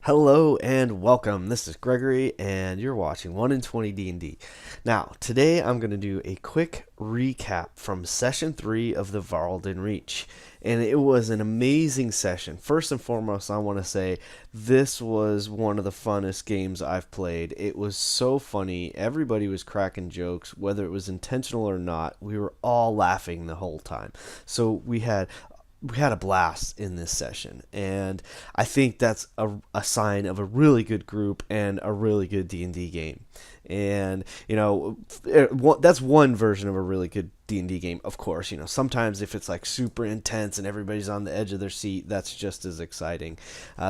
Hello and welcome. This is Gregory, and you're watching 1 in 20 D&D. Now, today I'm going to do a quick recap from Session 3 of the VÄRLDEN Reach. And it was an amazing session. First and foremost, I want to say this was one of the funnest games I've played. It was so funny. Everybody was cracking jokes, whether it was intentional or not. We were all laughing the whole time. So we had a blast in this session, and I think that's a sign of a really good group and a really good D&D game. And that's one version of a really good D&D game. Of course, sometimes if it's like super intense and everybody's on the edge of their seat, that's just as exciting.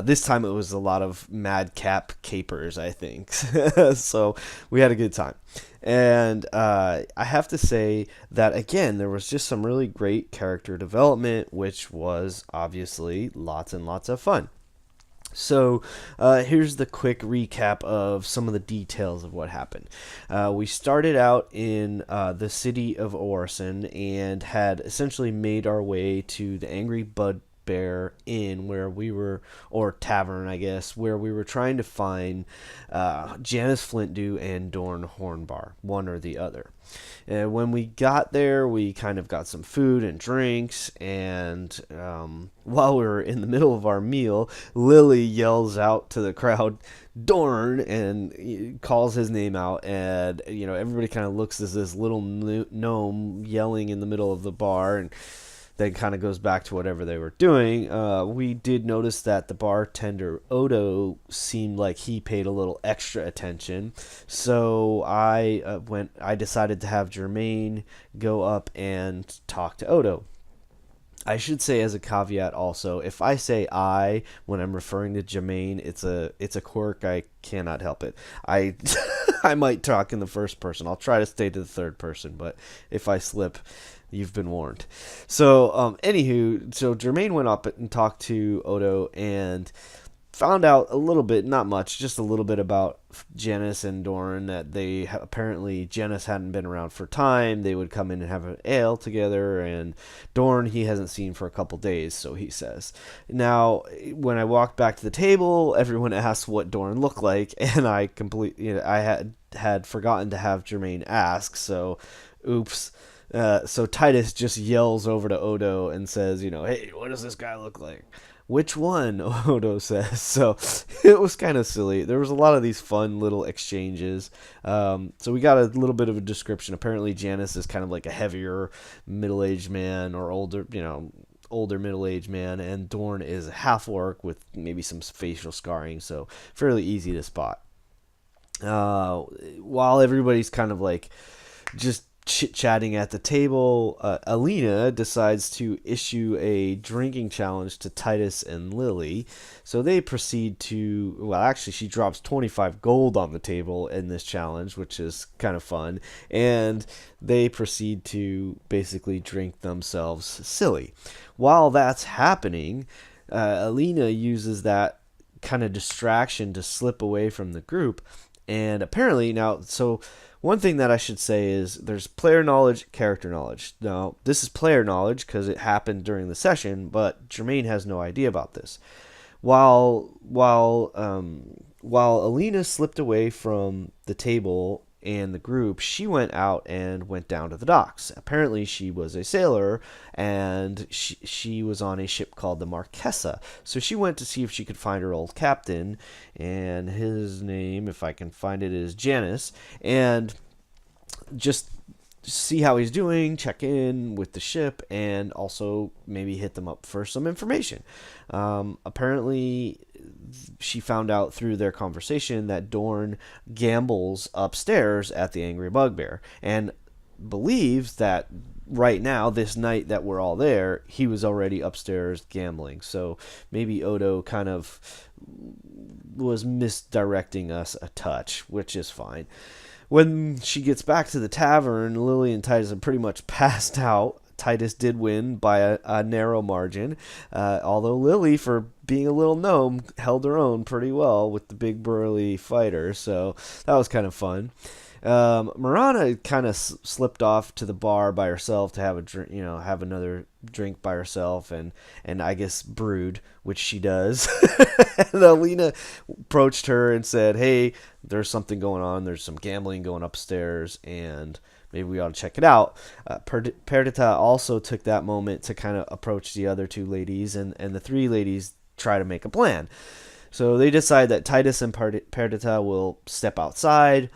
This time it was a lot of madcap capers, I think. So we had a good time. And I have to say that, again, there was just some really great character development, which was obviously lots and lots of fun. So here's the quick recap of some of the details of what happened. We started out in the city of Orison and had essentially made our way to the Angry Bugbear Inn, where we were, or tavern, I guess, where we were trying to find Janice Flintdew and Dorne Hornbar, one or the other. And when we got there, we kind of got some food and drinks, and while we were in the middle of our meal, Lily yells out to the crowd, Dorne, and calls his name out, and everybody kind of looks as this little gnome yelling in the middle of the bar, and then kind of goes back to whatever they were doing. We did notice that the bartender, Odo, seemed like he paid a little extra attention. So I decided to have Jermaine go up and talk to Odo. I should say as a caveat also, if I say I when I'm referring to Jermaine, it's a quirk. I cannot help it. I I might talk in the first person. I'll try to stay to the third person, but if I slip, you've been warned. So, so Jermaine went up and talked to Odo and found out a little bit, not much, just a little bit about Janice and Dorne, that apparently Janice hadn't been around for time. They would come in and have an ale together, and Dorne he hasn't seen for a couple days, so he says. Now, when I walked back to the table, everyone asked what Dorne looked like, and I had forgotten to have Jermaine ask, so oops. So Titus just yells over to Odo and says, hey, what does this guy look like? Which one? Odo says. So it was kind of silly. There was a lot of these fun little exchanges. So we got a little bit of a description. Apparently Janice is kind of like a heavier middle-aged man, or older middle-aged man, and Dorne is a half-orc with maybe some facial scarring, so fairly easy to spot. While everybody's kind of like just chit-chatting at the table, Alina decides to issue a drinking challenge to Titus and Lily. So they proceed to, well, actually, she drops 25 gold on the table in this challenge, which is kind of fun. And they proceed to basically drink themselves silly. While that's happening, Alina uses that kind of distraction to slip away from the group. And apparently one thing that I should say is there's player knowledge, character knowledge. Now, this is player knowledge because it happened during the session, but Jermaine has no idea about this. While Alina slipped away from the table and the group, she went out and went down to the docks. Apparently, she was a sailor, and she was on a ship called the Marquesa. So she went to see if she could find her old captain, and his name, if I can find it, is Janice, and just see how he's doing, check in with the ship, and also maybe hit them up for some information. Apparently, she found out through their conversation that Dorne gambles upstairs at the Angry Bugbear, and believes that right now, this night that we're all there, he was already upstairs gambling. So maybe Odo kind of was misdirecting us a touch, which is fine. When she gets back to the tavern, Lily and Titus are pretty much passed out. Titus did win by a narrow margin, although Lily, for being a little gnome, held her own pretty well with the big burly fighter, so that was kind of fun. Mirana kind of slipped off to the bar by herself to have a drink, have another drink by herself, and I guess brewed, which she does. And Alina approached her and said, "Hey, there's something going on. There's some gambling going upstairs, and maybe we ought to check it out." Perdita also took that moment to kind of approach the other two ladies, and the three ladies try to make a plan. So they decide that Titus and Perdita will step outside.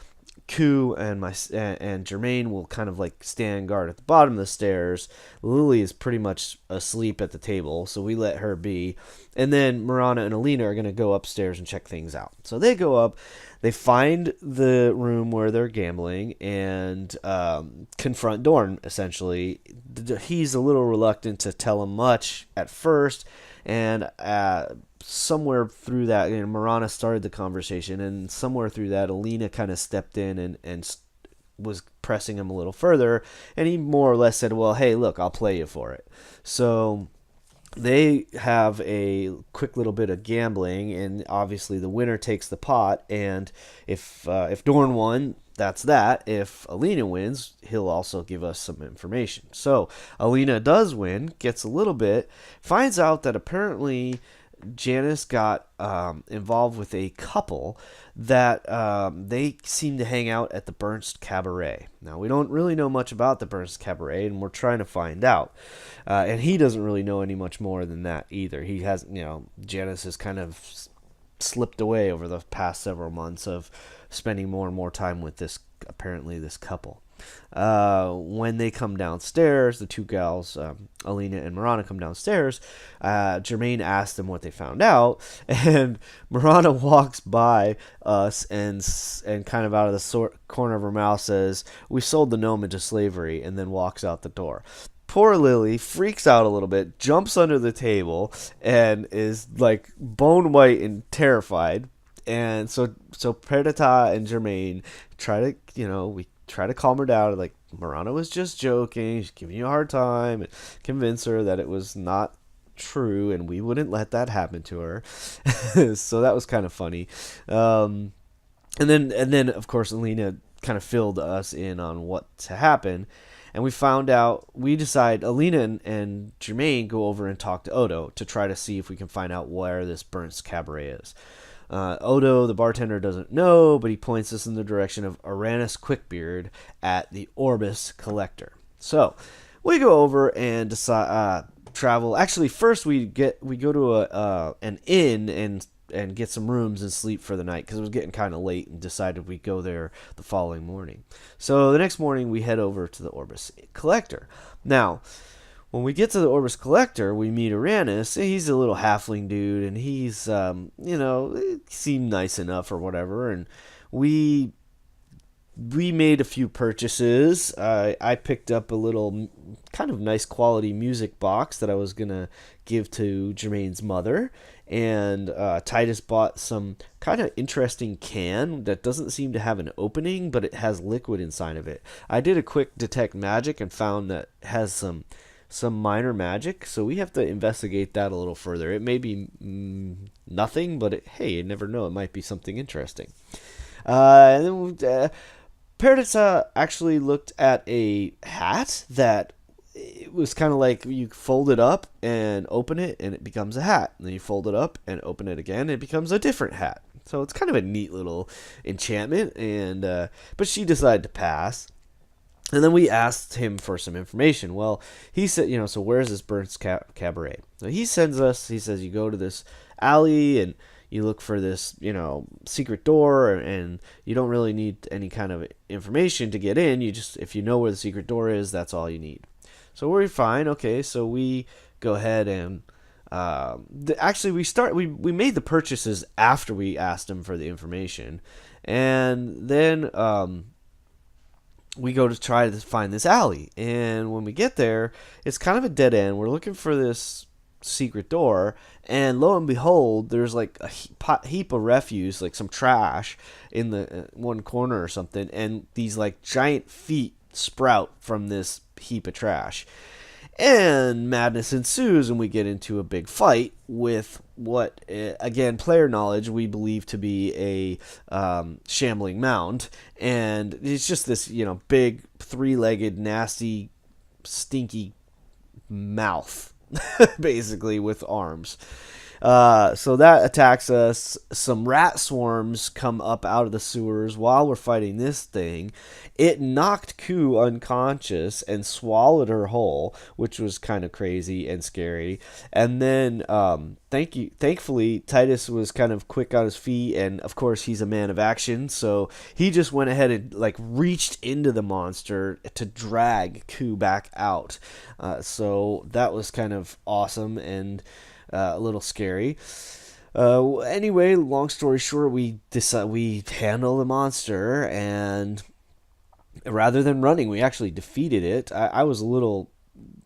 Ku and Jermaine will kind of like stand guard at the bottom of the stairs. Lily is pretty much asleep at the table, so we let her be. And then Morana and Alina are going to go upstairs and check things out. So they go up, they find the room where they're gambling, and confront Dorne, essentially. He's a little reluctant to tell him much at first, and somewhere through that, Mirana started the conversation, and somewhere through that, Alina kind of stepped in and was pressing him a little further, and he more or less said, "Well, hey, look, I'll play you for it." So they have a quick little bit of gambling, and obviously the winner takes the pot, and if Dorne won, that's that. If Alina wins, he'll also give us some information. So Alina does win, gets a little bit, finds out that apparently Janice got involved with a couple that they seem to hang out at the Bernst Cabaret. Now, we don't really know much about the Bernst Cabaret, and we're trying to find out. And he doesn't really know any much more than that either. He has, Janice has kind of slipped away over the past several months of spending more and more time with this couple. When they come downstairs, the two gals, Alina and Mirana, come downstairs. Jermaine asked them what they found out, and Mirana walks by us and kind of out of the corner of her mouth says, "We sold the gnome into slavery," and then walks out the door. Poor Lily freaks out a little bit, jumps under the table, and is like bone white and terrified. And so Perdita and Jermaine try to calm her down. Like, Mirana was just joking. She's giving you a hard time, and convince her that it was not true, and we wouldn't let that happen to her. So that was kind of funny. And then of course Alina kind of filled us in on what to happen. And we decide Alina and Jermaine go over and talk to Odo to try to see if we can find out where this Bernst Cabaret is. Odo, the bartender, doesn't know, but he points us in the direction of Uranus Quickbeard at the Orbis Collector. So we go over and decide travel. Actually, first we go to an inn and get some rooms and sleep for the night because it was getting kind of late, and decided we'd go there the following morning. So the next morning we head over to the Orbis Collector. Now, when we get to the Orbis Collector, we meet Uranus. He's a little halfling dude, and he's, he seemed nice enough or whatever. And we made a few purchases. I picked up a little kind of nice quality music box that I was going to give to Jermaine's mother. And Titus bought some kind of interesting can that doesn't seem to have an opening, but it has liquid inside of it. I did a quick detect magic and found that it has some minor magic, so we have to investigate that a little further. It may be nothing, but hey, you never know. It might be something interesting. And then Perdita actually looked at a hat that it was kind of like you fold it up and open it, and it becomes a hat. And then you fold it up and open it again, and it becomes a different hat. So it's kind of a neat little enchantment. And but she decided to pass. And then we asked him for some information. Well, he said, so where's this Bernst Cabaret? So he says, you go to this alley and you look for this, secret door, and you don't really need any kind of information to get in. If you know where the secret door is, that's all you need. So we're fine. Okay, so we go ahead and actually we made the purchases after we asked him for the information. And then we go to try to find this alley, and when we get there, it's kind of a dead end. We're looking for this secret door, and lo and behold, there's like a heap of refuse, like some trash in the one corner or something, and these like giant feet sprout from this heap of trash. And madness ensues, and we get into a big fight with what, again, player knowledge, we believe to be a shambling mound. And it's just this, big, three-legged, nasty, stinky mouth, basically, with arms. So that attacks us. Some rat swarms come up out of the sewers while we're fighting this thing. It knocked Ku unconscious and swallowed her whole, which was kind of crazy and scary. And then, thankfully, Titus was kind of quick on his feet, and of course he's a man of action, so he just went ahead and reached into the monster to drag Ku back out. So that was kind of awesome and a little scary. Anyway, long story short, we handle the monster, and rather than running, we actually defeated it. I was a little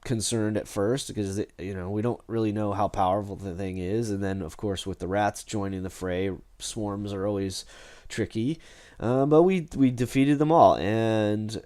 concerned at first because we don't really know how powerful the thing is, and then of course with the rats joining the fray, swarms are always tricky. But we defeated them all, and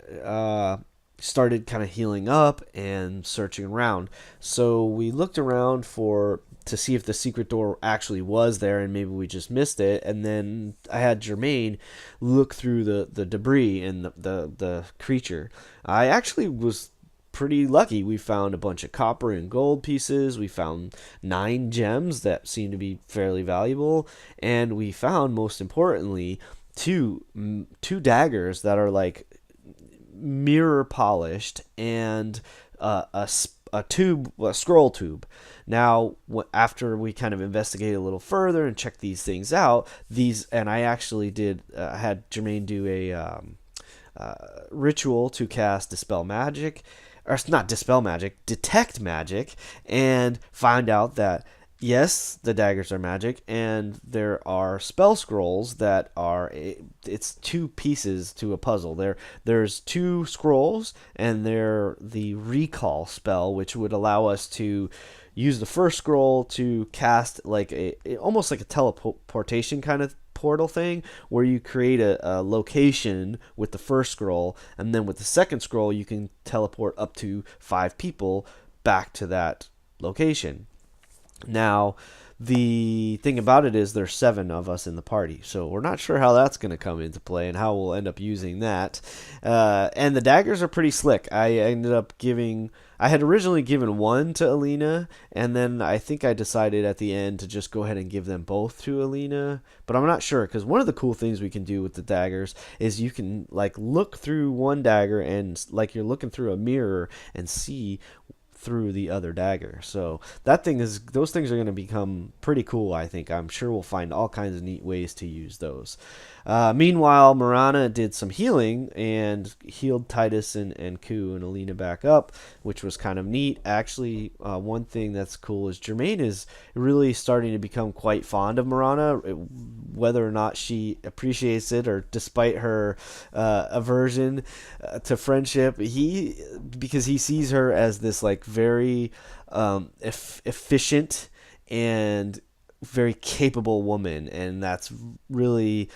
started kind of healing up and searching around. So we looked around to see if the secret door actually was there, and maybe we just missed it. And then I had Jermaine look through the debris and the creature. I actually was pretty lucky. We found a bunch of copper and gold pieces. We found 9 gems that seemed to be fairly valuable, and we found, most importantly, two daggers that are mirror polished, and a scroll tube. Now, after we kind of investigated a little further and checked these things out, and I actually did had Jermaine do a ritual to cast dispel magic, or not dispel magic, detect magic, and find out that yes, the daggers are magic, and there are spell scrolls that are, it's 2 pieces to a puzzle. There's 2 scrolls, and they're the recall spell, which would allow us to use the first scroll to cast almost like a teleportation kind of portal thing, where you create a location with the first scroll, and then with the second scroll you can teleport up to 5 people back to that location. Now, the thing about it is there's 7 of us in the party, so we're not sure how that's going to come into play and how we'll end up using that. And the daggers are pretty slick. I had originally given 1 to Alina, and then I think I decided at the end to just go ahead and give them both to Alina, but I'm not sure, because one of the cool things we can do with the daggers is you can look through one dagger and you're looking through a mirror and see through the other dagger. So those things are going to become pretty cool, I think. I'm sure we'll find all kinds of neat ways to use those. Meanwhile, Mirana did some healing and healed Titus and Ku and Alina back up, which was kind of neat. Actually, one thing that's cool is Jermaine is really starting to become quite fond of Mirana, whether or not she appreciates it, or despite her aversion to friendship, because he sees her as this very efficient and very capable woman, and that's really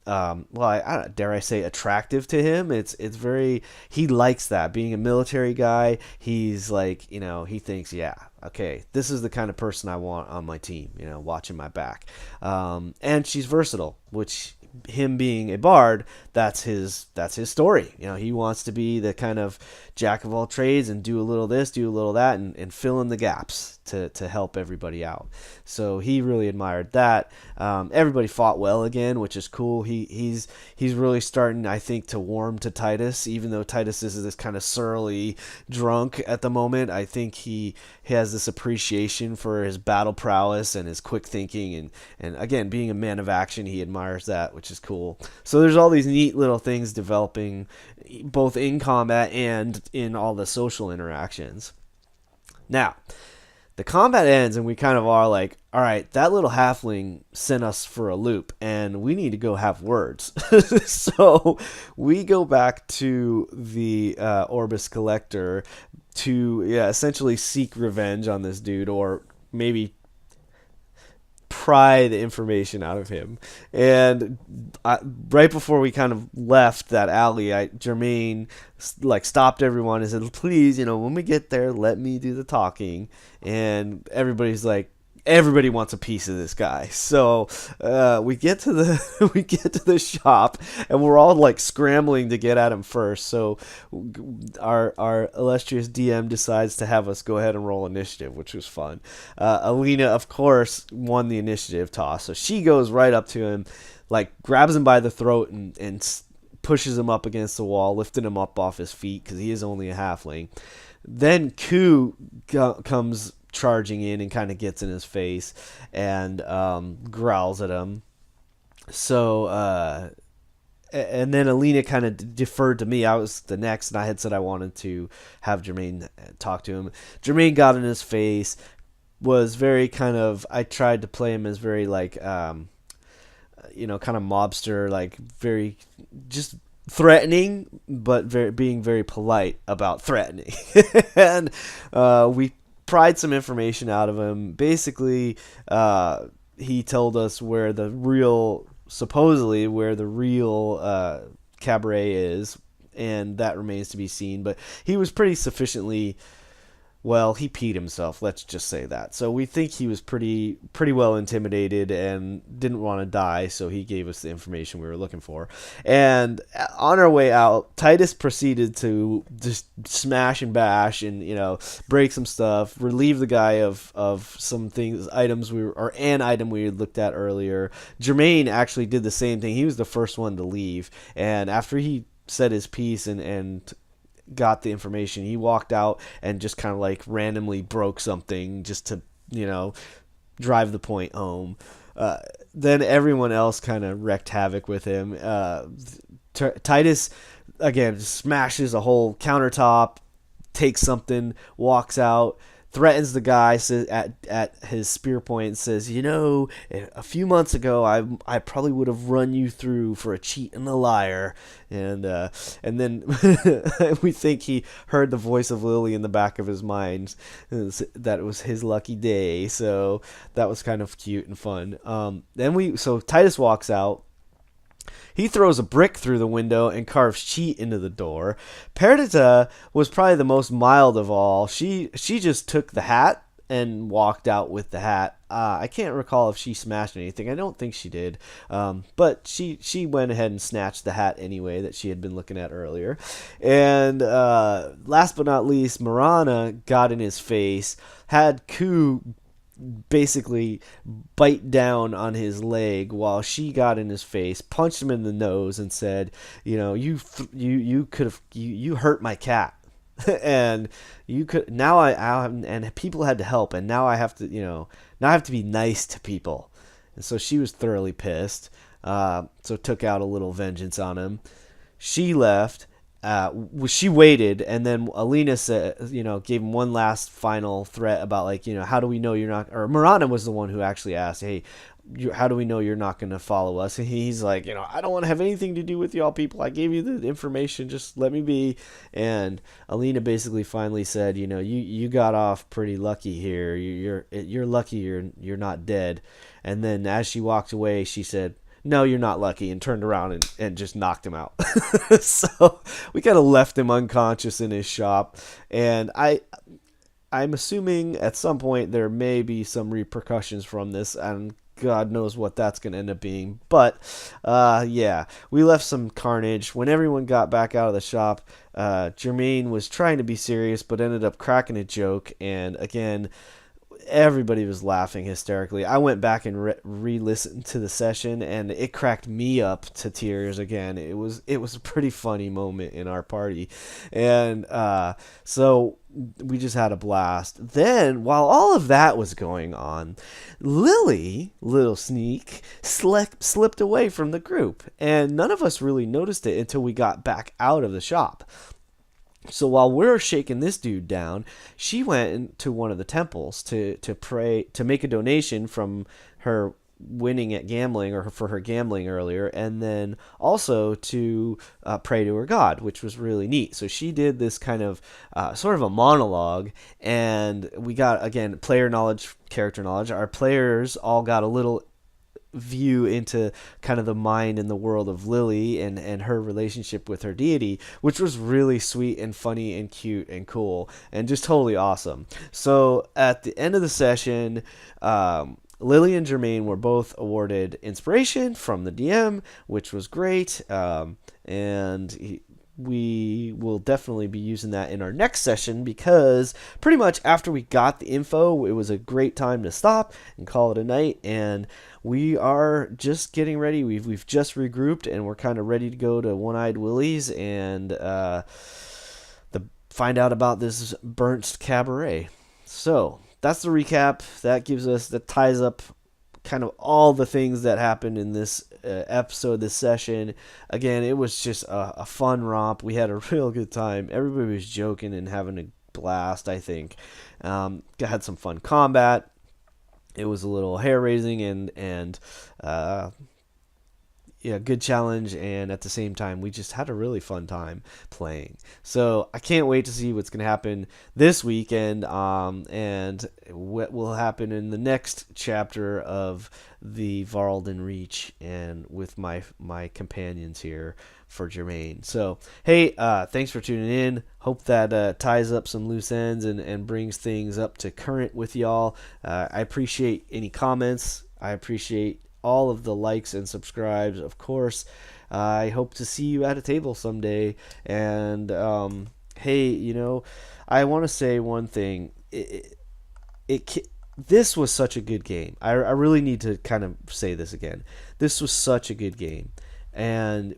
dare I say, attractive to him. It's very, he likes that. Being a military guy, he's he thinks, yeah, okay, this is the kind of person I want on my team, watching my back. And she's versatile, which, him being a bard, that's his story. He wants to be the kind of jack of all trades and do a little this, do a little that, and fill in the gaps to help everybody out. So he really admired that. Everybody fought well again, which is cool. He's really starting, I think, to warm to Titus, even though Titus is this kind of surly drunk at the moment. I think he has this appreciation for his battle prowess and his quick thinking, and again, being a man of action, he admires that, which is cool. So there's all these neat little things developing, both in combat and in all the social interactions. Now, the combat ends, and we kind of are like, all right, that little halfling sent us for a loop, and we need to go have words. So we go back to the Orbis Collector to essentially seek revenge on this dude, or maybe pry the information out of him. And right before we kind of left that alley, Jermaine like stopped everyone and said, please, when we get there, let me do the talking. And everybody wants a piece of this guy. So we get to the we get to the shop, and we're all like scrambling to get at him first. So our illustrious DM decides to have us go ahead and roll initiative, which was fun. Alina, of course, won the initiative toss, so she goes right up to him, like grabs him by the throat and pushes him up against the wall, lifting him up off his feet because he is only a halfling. Then Ku comes charging in and kind of gets in his face and growls at him. So and then Alina kind of deferred to me. I was the next, and I had said I wanted to have Jermaine talk to him. Jermaine got in his face, was very kind of, I tried to play him as very like kind of mobster, like very just threatening, but being very polite about threatening. And we pried some information out of him. Basically, he told us supposedly where the real Cabaret is, and that remains to be seen. But he was pretty sufficiently, well, he peed himself, let's just say that. So we think he was pretty well intimidated and didn't want to die, so he gave us the information we were looking for. And on our way out, Titus proceeded to just smash and bash and, break some stuff, relieve the guy of some things, an item we had looked at earlier. Jermaine actually did the same thing. He was the first one to leave, and after he said his piece and got the information, he walked out and just kind of like randomly broke something just to drive the point home. Then everyone else kind of wreaked havoc with him. Titus again smashes a whole countertop, takes something, walks out, threatens the guy, says at his spear point, says, a few months ago I probably would have run you through for a cheat and a liar. And then we think he heard the voice of Lily in the back of his mind, that it was his lucky day. So that was kind of cute and fun. So Titus walks out. He throws a brick through the window and carves cheat into the door. Perdita was probably the most mild of all. She just took the hat and walked out with the hat. I can't recall if she smashed anything. I don't think she did. But she went ahead and snatched the hat anyway that she had been looking at earlier. And last but not least, Morana got in his face, had Ku basically bite down on his leg while she got in his face, punched him in the nose, and said, you hurt my cat. And you could now and people had to help, and now I have to be nice to people. And so she was thoroughly pissed, so took out a little vengeance on him. She left. She waited, and then Alina said, gave him one last final threat about how do we know you're not, or Mirana was the one who actually asked, hey, how do we know you're not going to follow us? And he's like, I don't want to have anything to do with y'all people. I gave you the information, just let me be. And Alina basically finally said, you got off pretty lucky here. You're lucky you're not dead. And then as she walked away, she said, no, you're not lucky, and turned around and just knocked him out. So we kind of left him unconscious in his shop, and I'm assuming at some point there may be some repercussions from this, and God knows what that's going to end up being. But yeah, we left some carnage. When everyone got back out of the shop, Jermaine was trying to be serious but ended up cracking a joke, and again, everybody was laughing hysterically. I went back and re-listened to the session, and it cracked me up to tears again. It was a pretty funny moment in our party, and so we just had a blast. Then, while all of that was going on, Lily, little sneak, slipped away from the group, and none of us really noticed it until we got back out of the shop. So while we're shaking this dude down, she went to one of the temples to pray, to make a donation from her winning at gambling, or for her gambling earlier, and then also to pray to her god, which was really neat. So she did this kind of sort of a monologue, and we got, again, player knowledge, character knowledge. Our players all got a little view into kind of the mind and the world of Lily, and her relationship with her deity, which was really sweet and funny and cute and cool and just totally awesome. So at the end of the session, Lily and Jermaine were both awarded inspiration from the DM, which was great. We will definitely be using that in our next session, because pretty much after we got the info, it was a great time to stop and call it a night. And we are just getting ready. We've just regrouped, and we're kind of ready to go to One-Eyed Willie's and find out about this burnt cabaret. So that's the recap. That ties up kind of all the things that happened in this episode, this session. Again, it was just a fun romp. We had a real good time. Everybody was joking and having a blast, I think. Had some fun combat. It was a little hair-raising and good challenge, and at the same time, we just had a really fun time playing. So I can't wait to see what's going to happen this weekend, and what will happen in the next chapter of the VÄRLDEN Reach, and with my companions here for Jermaine. So, hey, thanks for tuning in. Hope that ties up some loose ends and brings things up to current with y'all. I appreciate any comments. I appreciate all of the likes and subscribes, of course. I hope to see you at a table someday. And hey, I want to say one thing. This was such a good game. I really need to kind of say this again. This was such a good game, and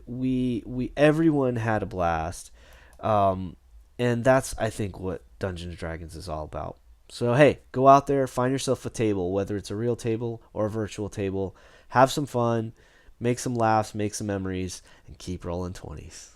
everyone had a blast. And that's, I think, what Dungeons & Dragons is all about. So, hey, go out there, find yourself a table, whether it's a real table or a virtual table. Have some fun, make some laughs, make some memories, and keep rolling 20s.